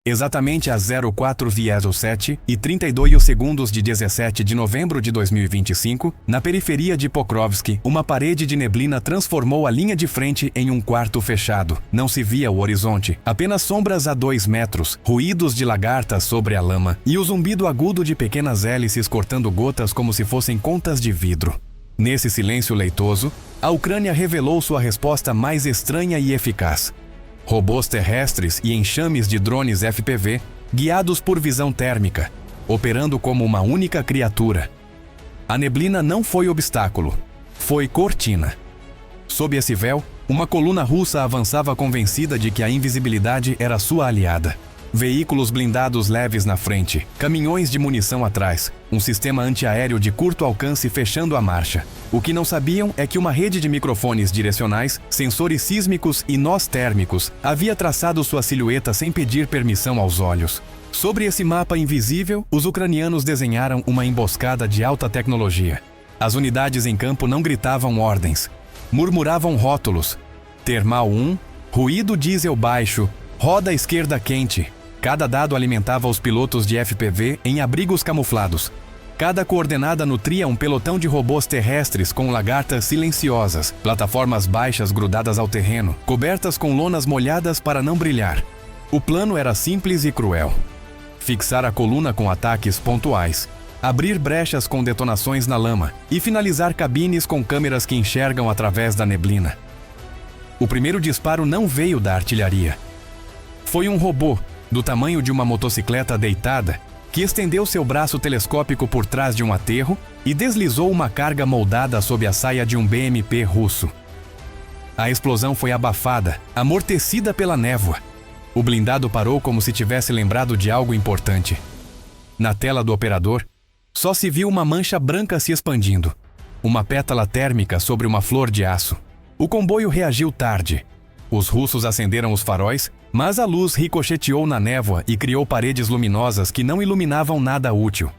Exatamente às 04:07 e 32 segundos de 17 de novembro de 2025, na periferia de Pokrovsk, uma parede de neblina transformou a linha de frente em um quarto fechado. Não se via o horizonte, apenas sombras a 2 metros, ruídos de lagartas sobre a lama e o zumbido agudo de pequenas hélices cortando gotas como se fossem contas de vidro. Nesse silêncio leitoso, a Ucrânia revelou sua resposta mais estranha e eficaz. Robôs terrestres e enxames de drones FPV, guiados por visão térmica, operando como uma única criatura. A neblina não foi obstáculo, foi cortina. Sob esse véu, uma coluna russa avançava convencida de que a invisibilidade era sua aliada. Veículos blindados leves na frente, caminhões de munição atrás, um sistema antiaéreo de curto alcance fechando a marcha. O que não sabiam é que uma rede de microfones direcionais, sensores sísmicos e nós térmicos havia traçado sua silhueta sem pedir permissão aos olhos. Sobre esse mapa invisível, os ucranianos desenharam uma emboscada de alta tecnologia. As unidades em campo não gritavam ordens, murmuravam rótulos. Termal 1, ruído diesel baixo, roda esquerda quente. Cada dado alimentava os pilotos de FPV em abrigos camuflados. Cada coordenada nutria um pelotão de robôs terrestres com lagartas silenciosas, plataformas baixas grudadas ao terreno, cobertas com lonas molhadas para não brilhar. O plano era simples e cruel. Fixar a coluna com ataques pontuais, abrir brechas com detonações na lama e finalizar cabines com câmeras que enxergam através da neblina. O primeiro disparo não veio da artilharia. Foi um robô, do tamanho de uma motocicleta deitada, que estendeu seu braço telescópico por trás de um aterro e deslizou uma carga moldada sob a saia de um BMP russo. A explosão foi abafada, amortecida pela névoa. O blindado parou como se tivesse lembrado de algo importante. Na tela do operador, só se viu uma mancha branca se expandindo, uma pétala térmica sobre uma flor de aço. O comboio reagiu tarde. Os russos acenderam os faróis, mas a luz ricocheteou na névoa e criou paredes luminosas que não iluminavam nada útil.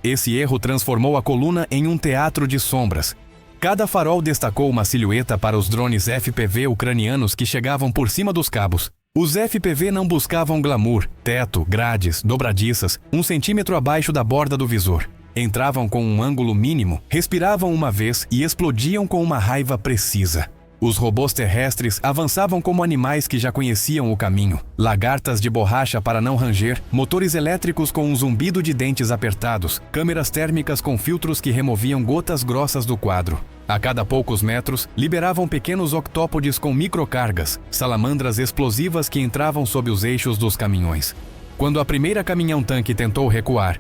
Esse erro transformou a coluna em um teatro de sombras. Cada farol destacou uma silhueta para os drones FPV ucranianos que chegavam por cima dos cabos. Os FPV não buscavam glamour, teto, grades, dobradiças, 1 centímetro abaixo da borda do visor. Entravam com um ângulo mínimo, respiravam uma vez e explodiam com uma raiva precisa. Os robôs terrestres avançavam como animais que já conheciam o caminho. Lagartas de borracha para não ranger, motores elétricos com um zumbido de dentes apertados, câmeras térmicas com filtros que removiam gotas grossas do quadro. A cada poucos metros, liberavam pequenos octópodes com microcargas, salamandras explosivas que entravam sob os eixos dos caminhões. Quando a primeira caminhão-tanque tentou recuar,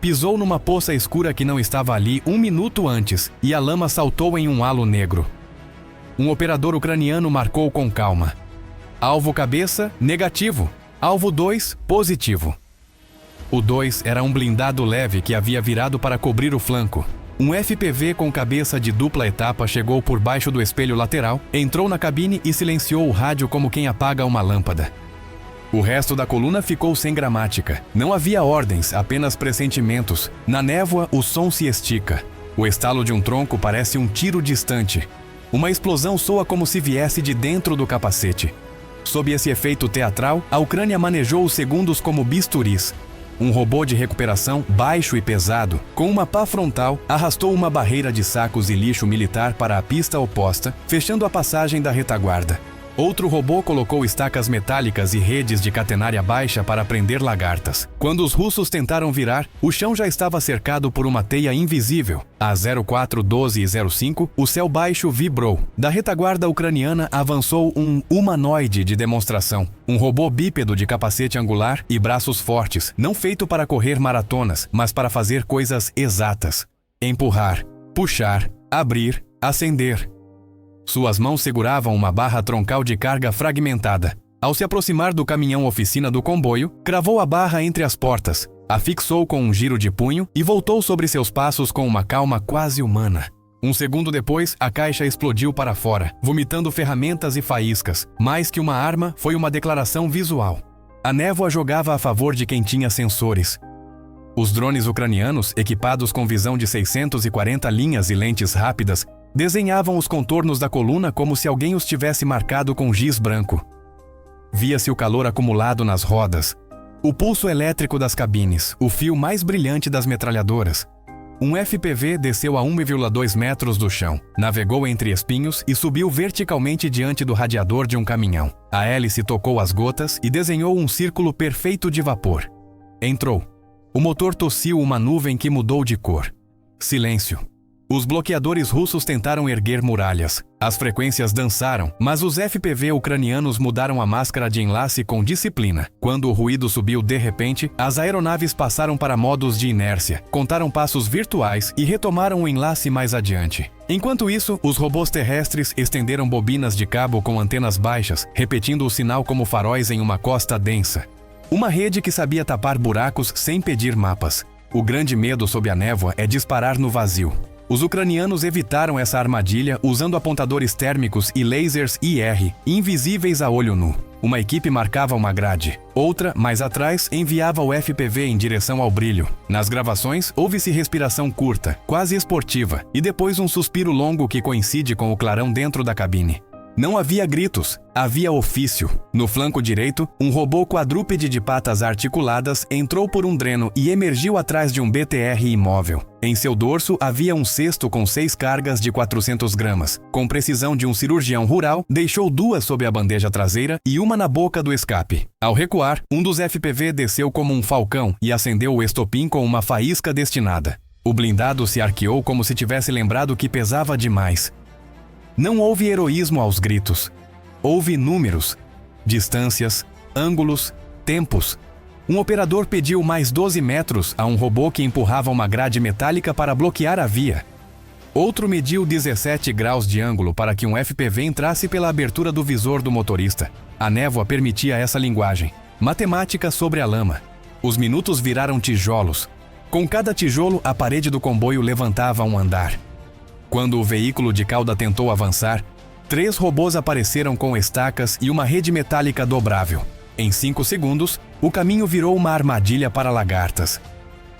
pisou numa poça escura que não estava ali 1 minuto antes e a lama saltou em um halo negro. Um operador ucraniano marcou com calma. Alvo cabeça, negativo. Alvo 2, positivo. O 2 era um blindado leve que havia virado para cobrir o flanco. Um FPV com cabeça de dupla etapa chegou por baixo do espelho lateral, entrou na cabine e silenciou o rádio como quem apaga uma lâmpada. O resto da coluna ficou sem gramática. Não havia ordens, apenas pressentimentos. Na névoa, o som se estica. O estalo de um tronco parece um tiro distante. Uma explosão soa como se viesse de dentro do capacete. Sob esse efeito teatral, a Ucrânia manejou os segundos como bisturis. Um robô de recuperação, baixo e pesado, com uma pá frontal, arrastou uma barreira de sacos e lixo militar para a pista oposta, fechando a passagem da retaguarda. Outro robô colocou estacas metálicas e redes de catenária baixa para prender lagartas. Quando os russos tentaram virar, o chão já estava cercado por uma teia invisível. Às 04:12:05, o céu baixo vibrou. Da retaguarda ucraniana avançou um humanoide de demonstração. Um robô bípedo de capacete angular e braços fortes, não feito para correr maratonas, mas para fazer coisas exatas. Empurrar, puxar, abrir, acender. Suas mãos seguravam uma barra troncal de carga fragmentada. Ao se aproximar do caminhão-oficina do comboio, cravou a barra entre as portas, a fixou com um giro de punho e voltou sobre seus passos com uma calma quase humana. Um segundo depois, a caixa explodiu para fora, vomitando ferramentas e faíscas. Mais que uma arma, foi uma declaração visual. A névoa jogava a favor de quem tinha sensores. Os drones ucranianos, equipados com visão de 640 linhas e lentes rápidas, desenhavam os contornos da coluna como se alguém os tivesse marcado com giz branco. Via-se o calor acumulado nas rodas, O pulso elétrico das cabines, o fio mais brilhante das metralhadoras. Um FPV desceu a 1,2 metros do chão, navegou entre espinhos e subiu verticalmente diante do radiador de um caminhão. A hélice tocou as gotas e desenhou um círculo perfeito de vapor. Entrou. O motor tossiu uma nuvem que mudou de cor. Silêncio. Os bloqueadores russos tentaram erguer muralhas. As frequências dançaram, mas os FPV ucranianos mudaram a máscara de enlace com disciplina. Quando o ruído subiu de repente, as aeronaves passaram para modos de inércia, contaram passos virtuais e retomaram o enlace mais adiante. Enquanto isso, os robôs terrestres estenderam bobinas de cabo com antenas baixas, repetindo o sinal como faróis em uma costa densa. Uma rede que sabia tapar buracos sem pedir mapas. O grande medo sob a névoa é disparar no vazio. Os ucranianos evitaram essa armadilha usando apontadores térmicos e lasers IR, invisíveis a olho nu. Uma equipe marcava uma grade. Outra, mais atrás, enviava o FPV em direção ao brilho. Nas gravações, ouve-se respiração curta, quase esportiva, e depois um suspiro longo que coincide com o clarão dentro da cabine. Não havia gritos, havia ofício. No flanco direito, um robô quadrúpede de patas articuladas entrou por um dreno e emergiu atrás de um BTR imóvel. Em seu dorso havia um cesto com 6 cargas de 400 gramas. Com precisão de um cirurgião rural, deixou 2 sob a bandeja traseira e uma na boca do escape. Ao recuar, um dos FPV desceu como um falcão e acendeu o estopim com uma faísca destinada. O blindado se arqueou como se tivesse lembrado que pesava demais. Não houve heroísmo aos gritos. Houve números, distâncias, ângulos, tempos. Um operador pediu mais 12 metros a um robô que empurrava uma grade metálica para bloquear a via. Outro mediu 17 graus de ângulo para que um FPV entrasse pela abertura do visor do motorista. A névoa permitia essa linguagem. Matemática sobre a lama. Os minutos viraram tijolos. Com cada tijolo, a parede do comboio levantava um andar. Quando o veículo de cauda tentou avançar, 3 robôs apareceram com estacas e uma rede metálica dobrável. Em 5 segundos, o caminho virou uma armadilha para lagartas.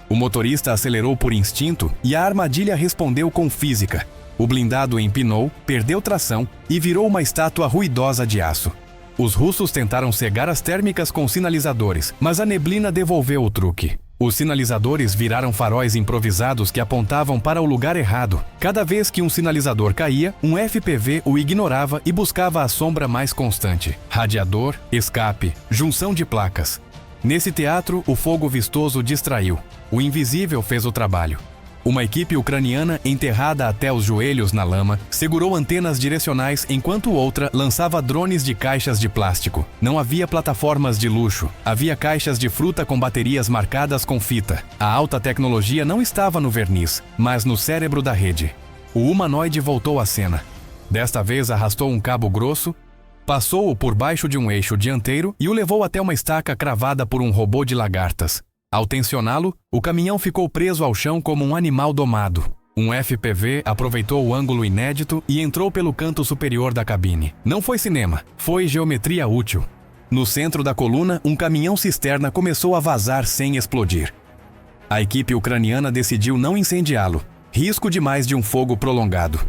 O motorista acelerou por instinto e a armadilha respondeu com física. O blindado empinou, perdeu tração e virou uma estátua ruidosa de aço. Os russos tentaram cegar as térmicas com sinalizadores, mas a neblina devolveu o truque. Os sinalizadores viraram faróis improvisados que apontavam para o lugar errado. Cada vez que um sinalizador caía, um FPV o ignorava e buscava a sombra mais constante. Radiador, escape, junção de placas. Nesse teatro, o fogo vistoso distraiu. O invisível fez o trabalho. Uma equipe ucraniana, enterrada até os joelhos na lama, segurou antenas direcionais enquanto outra lançava drones de caixas de plástico. Não havia plataformas de luxo, havia caixas de fruta com baterias marcadas com fita. A alta tecnologia não estava no verniz, mas no cérebro da rede. O humanoide voltou à cena. Desta vez arrastou um cabo grosso, passou-o por baixo de um eixo dianteiro e o levou até uma estaca cravada por um robô de lagartas. Ao tensioná-lo, o caminhão ficou preso ao chão como um animal domado. Um FPV aproveitou o ângulo inédito e entrou pelo canto superior da cabine. Não foi cinema, foi geometria útil. No centro da coluna, um caminhão-cisterna começou a vazar sem explodir. A equipe ucraniana decidiu não incendiá-lo. Risco demais de um fogo prolongado.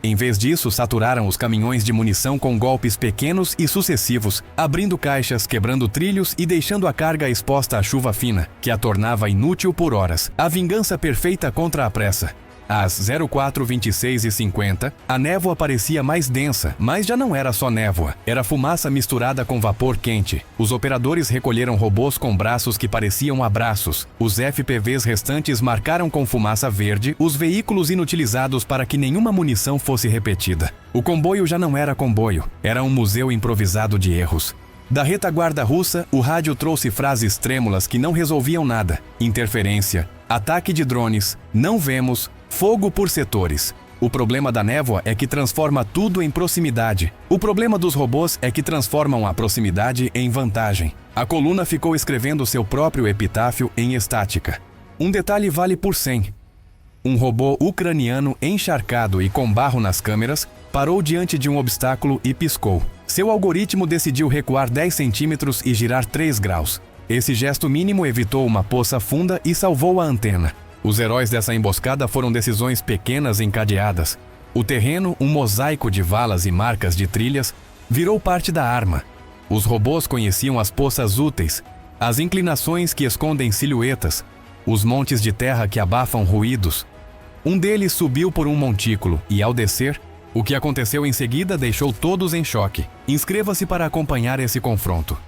Em vez disso, saturaram os caminhões de munição com golpes pequenos e sucessivos, abrindo caixas, quebrando trilhos e deixando a carga exposta à chuva fina, que a tornava inútil por horas. A vingança perfeita contra a pressa. Às 04:26:50, a névoa parecia mais densa, mas já não era só névoa. Era fumaça misturada com vapor quente. Os operadores recolheram robôs com braços que pareciam abraços. Os FPVs restantes marcaram com fumaça verde os veículos inutilizados para que nenhuma munição fosse repetida. O comboio já não era comboio, era um museu improvisado de erros. Da retaguarda russa, o rádio trouxe frases trêmulas que não resolviam nada. Interferência, ataque de drones, não vemos, fogo por setores. O problema da névoa é que transforma tudo em proximidade. O problema dos robôs é que transformam a proximidade em vantagem. A coluna ficou escrevendo seu próprio epitáfio em estática. Um detalhe vale por 100. Um robô ucraniano encharcado e com barro nas câmeras parou diante de um obstáculo e piscou. Seu algoritmo decidiu recuar 10 centímetros e girar 3 graus. Esse gesto mínimo evitou uma poça funda e salvou a antena. Os heróis dessa emboscada foram decisões pequenas encadeadas. O terreno, um mosaico de valas e marcas de trilhas, virou parte da arma. Os robôs conheciam as poças úteis. As inclinações que escondem silhuetas, os montes de terra que abafam ruídos. Um deles subiu por um montículo e, ao descer, o que aconteceu em seguida deixou todos em choque. Inscreva-se para acompanhar esse confronto.